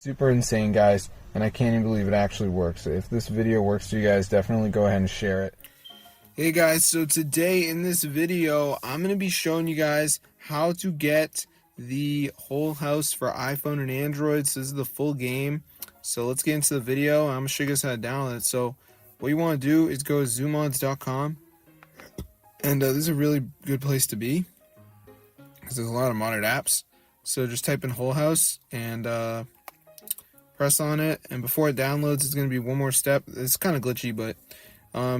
Super insane, guys, and I can't even believe it actually works. So if this video works for you guys, definitely go ahead and share it. Hey guys, so today in this video I'm going to be showing you guys how to get the whole house for iPhone and Android. So this is the full game. So let's get into the video. I'm going to show you guys how to download it. So what you want to do is go to zoommods.com, and this is a really good place to be because there's a lot of modded apps. So just type in whole house and press on it, and before it downloads it's going to be one more step. It's kind of glitchy, but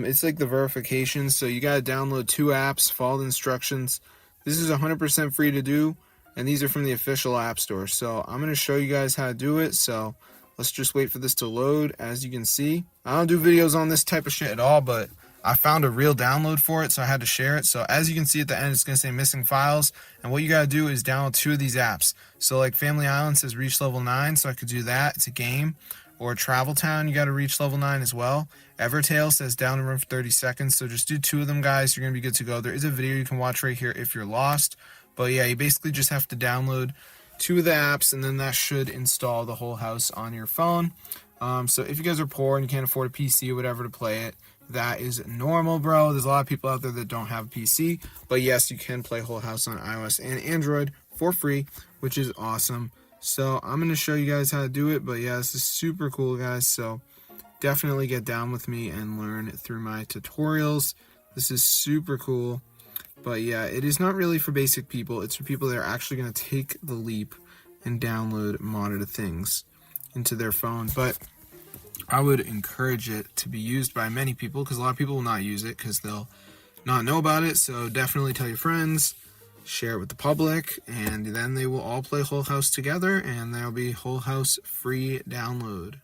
it's like the verification. So you got to download 2 apps, follow the instructions. This is 100% free to do, and these are from the official app store. So I'm going to show you guys how to do it. So let's just wait for this to load. As you can see, I don't do videos on this type of shit at all, but I found a real download for it, so I had to share it. So as you can see at the end, it's going to say missing files, and what you got to do is download 2 of these apps. So like Family Island says reach level 9, so I could do that. It's a game. Or Travel Town, you got to reach level 9 as well. Evertail says down and run for 30 seconds. So just do 2 of them, guys. You're going to be good to go. There is a video you can watch right here if you're lost. But yeah, you basically just have to download 2 of the apps, and then that should install the whole house on your phone. So if you guys are poor and you can't afford a PC or whatever to play it, that is normal, bro. There's a lot of people out there that don't have a PC. But yes, you can play whole house on iOS and Android for free, which is awesome. So I'm going to show you guys how to do it, but yeah, this is super cool, guys. So definitely get down with me and learn through my tutorials. This is super cool. But yeah, it is not really for basic people. It's for people that are actually going to take the leap and download modded things into their phone. But I would encourage it to be used by many people, because a lot of people will not use it because they'll not know about it. So definitely tell your friends, share it with the public, and then they will all play Whole House together, and there'll be Whole House free download.